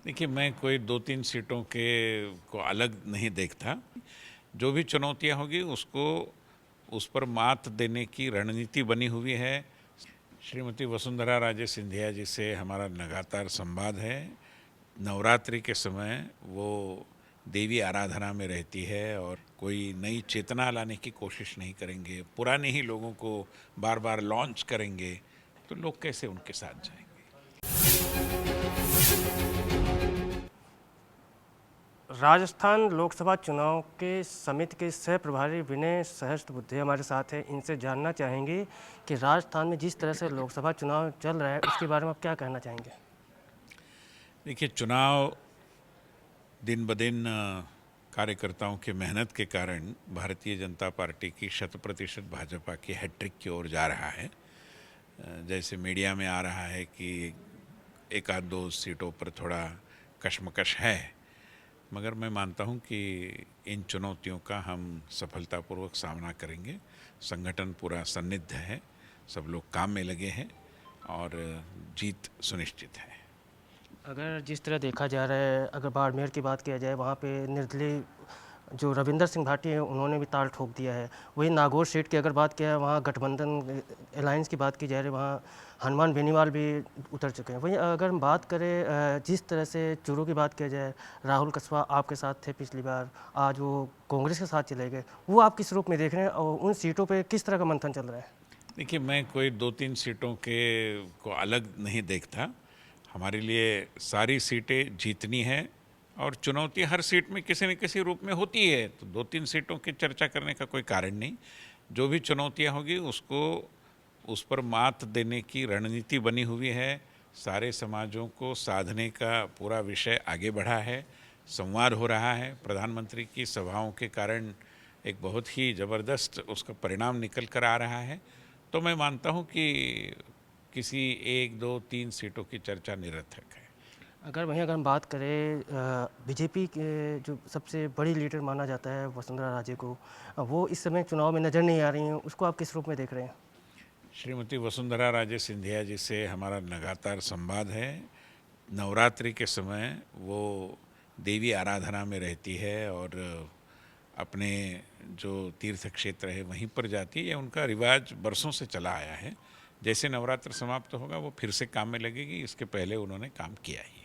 देखिए, मैं कोई 2-3 सीटों के को अलग नहीं देखता। जो भी चुनौतियाँ होगी उसको उस पर मात देने की रणनीति बनी हुई है। श्रीमती वसुंधरा राजे सिंधिया जी से हमारा लगातार संवाद है। नवरात्रि के समय वो देवी आराधना में रहती है और कोई नई चेतना लाने की कोशिश नहीं करेंगे, पुराने ही लोगों को बार बार लॉन्च करेंगे, तो लोग कैसे उनके साथ जाएंगे। राजस्थान लोकसभा चुनाव के समिति के सह प्रभारी विनय सहस्त्रबुद्धे हमारे साथ हैं। इनसे जानना चाहेंगे कि राजस्थान में जिस तरह से लोकसभा चुनाव चल रहा है उसके बारे में आप क्या कहना चाहेंगे। देखिए, चुनाव दिन ब दिन कार्यकर्ताओं की मेहनत के कारण भारतीय जनता पार्टी की 100% भाजपा की हैट्रिक की ओर जा रहा है। जैसे मीडिया में आ रहा है कि एक आध दो सीटों पर थोड़ा कशमकश है, मगर मैं मानता हूं कि इन चुनौतियों का हम सफलतापूर्वक सामना करेंगे। संगठन पूरा सन्निध है, सब लोग काम में लगे हैं और जीत सुनिश्चित है। अगर जिस तरह देखा जा रहा है, अगर बाड़मेर की बात किया जाए, वहाँ पे निर्दलीय जो रविंदर सिंह भाटी हैं उन्होंने भी ताल ठोक दिया है। वहीं नागौर सीट की अगर बात किया है, वहाँ गठबंधन अलायंस की बात की जा रही है, वहाँ हनुमान बेनीवाल भी उतर चुके हैं। वहीं अगर हम बात करें जिस तरह से चूरू की बात किया जाए, राहुल कस्वा आपके साथ थे पिछली बार, आज वो कांग्रेस के साथ चले गए, वो आप किस रूप में देख रहे हैं और उन सीटों पर किस तरह का मंथन चल रहा है। देखिए, मैं कोई 2-3 सीटों के को अलग नहीं देखता। हमारे लिए सारी सीटें जीतनी है और चुनौती हर सीट में किसी न किसी रूप में होती है, तो 2-3 सीटों की चर्चा करने का कोई कारण नहीं। जो भी चुनौतियां होगी उसको उस पर मात देने की रणनीति बनी हुई है। सारे समाजों को साधने का पूरा विषय आगे बढ़ा है, संवाद हो रहा है। प्रधानमंत्री की सभाओं के कारण एक बहुत ही ज़बरदस्त उसका परिणाम निकल कर आ रहा है। तो मैं मानता हूं कि किसी 1, 2, 3 सीटों की चर्चा निरर्थक है। अगर हम बात करें बीजेपी के जो सबसे बड़ी लीडर माना जाता है वसुंधरा राजे को, वो इस समय चुनाव में नज़र नहीं आ रही हैं, उसको आप किस रूप में देख रहे हैं। श्रीमती वसुंधरा राजे सिंधिया जी से हमारा लगातार संवाद है। नवरात्रि के समय वो देवी आराधना में रहती है और अपने जो तीर्थ क्षेत्र है वहीं पर जाती है। यह उनका रिवाज बरसों से चला आया है। जैसे नवरात्र समाप्त होगा वो फिर से काम में लगेगी, इसके पहले उन्होंने काम किया ही है।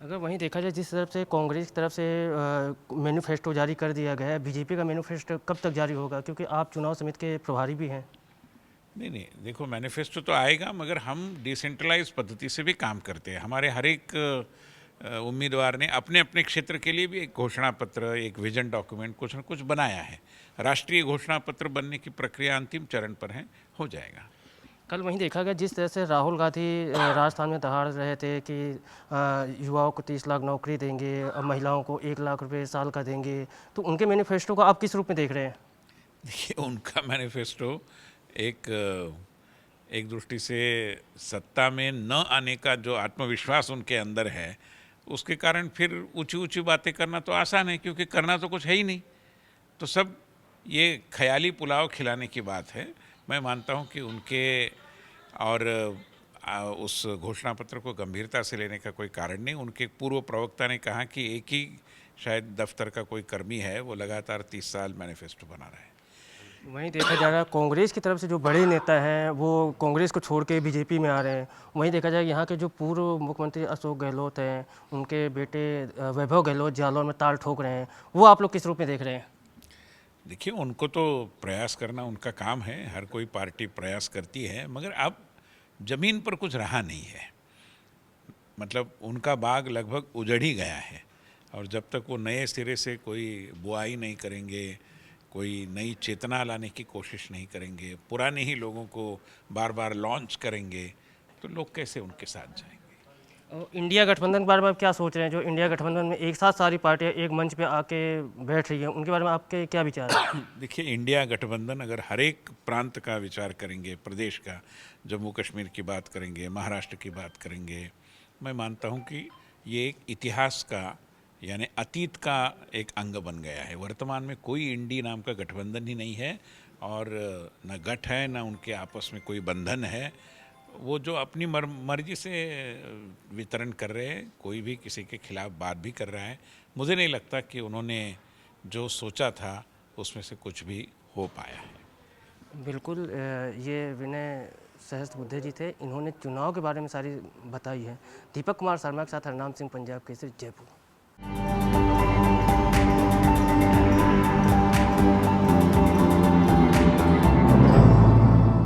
अगर वहीं देखा जाए, जिस तरफ से कांग्रेस की तरफ से मैनिफेस्टो जारी कर दिया गया है, बीजेपी का मैनिफेस्टो कब तक जारी होगा, क्योंकि आप चुनाव समिति के प्रभारी भी हैं। नहीं नहीं, देखो, मैनिफेस्टो तो आएगा, मगर हम डिसेंट्रलाइज पद्धति से भी काम करते हैं। हमारे हर एक उम्मीदवार ने अपने अपने क्षेत्र के लिए भी एक घोषणा पत्र, एक विजन डॉक्यूमेंट कुछ न कुछ बनाया है। राष्ट्रीय घोषणा पत्र बनने की प्रक्रिया अंतिम चरण पर है, हो जाएगा। कल वहीं देखा गया, जिस तरह से राहुल गांधी राजस्थान में दहाड़ रहे थे कि युवाओं को 30 लाख नौकरी देंगे और महिलाओं को 1 लाख रुपए साल का देंगे, तो उनके मैनिफेस्टो को आप किस रूप में देख रहे हैं। देखिए, उनका मैनिफेस्टो एक एक दृष्टि से सत्ता में न आने का जो आत्मविश्वास उनके अंदर है, उसके कारण फिर ऊंची ऊंची बातें करना तो आसान है, क्योंकि करना तो कुछ है ही नहीं। तो सब ये ख्याली पुलाव खिलाने की बात है। मैं मानता हूं कि उनके और उस घोषणा पत्र को गंभीरता से लेने का कोई कारण नहीं। उनके पूर्व प्रवक्ता ने कहा कि एक ही शायद दफ्तर का कोई कर्मी है, वो लगातार 30 साल मैनिफेस्टो बना रहा है। वहीं देखा जा रहा है, कांग्रेस की तरफ से जो बड़े नेता हैं वो कांग्रेस को छोड़ के बीजेपी में आ रहे हैं। वहीं देखा जाए, यहाँ के जो पूर्व मुख्यमंत्री अशोक गहलोत हैं, उनके बेटे वैभव गहलोत जालौर में ताल ठोक रहे हैं, वो आप लोग किस रूप में देख रहे हैं। देखिए, उनको तो प्रयास करना उनका काम है, हर कोई पार्टी प्रयास करती है, मगर अब ज़मीन पर कुछ रहा नहीं है। मतलब उनका बाग लगभग उजड़ ही गया है और जब तक वो नए सिरे से कोई बुआई नहीं करेंगे, कोई नई चेतना लाने की कोशिश नहीं करेंगे, पुराने ही लोगों को बार बार लॉन्च करेंगे, तो लोग कैसे उनके साथ जाएंगे। और इंडिया गठबंधन के बारे में आप क्या सोच रहे हैं, जो इंडिया गठबंधन में एक साथ सारी पार्टियां एक मंच पे आके बैठ रही हैं, उनके बारे में आपके क्या विचार हैं। देखिए, इंडिया गठबंधन अगर हर एक प्रांत का विचार करेंगे, प्रदेश का, जम्मू कश्मीर की बात करेंगे, महाराष्ट्र की बात करेंगे, मैं मानता हूं कि ये एक इतिहास का, यानी अतीत का एक अंग बन गया है। वर्तमान में कोई इंडी नाम का गठबंधन ही नहीं है और न गठ है, न उनके आपस में कोई बंधन है। वो जो अपनी मर्जी से वितरण कर रहे हैं, कोई भी किसी के खिलाफ बात भी कर रहा है, मुझे नहीं लगता कि उन्होंने जो सोचा था उसमें से कुछ भी हो पाया है। बिल्कुल ये विनय सहस्त्रबुद्धे जी थे, इन्होंने चुनाव के बारे में सारी बताई है। दीपक कुमार शर्मा के साथ हरनाम सिंह, पंजाब केसरी, जयपुर।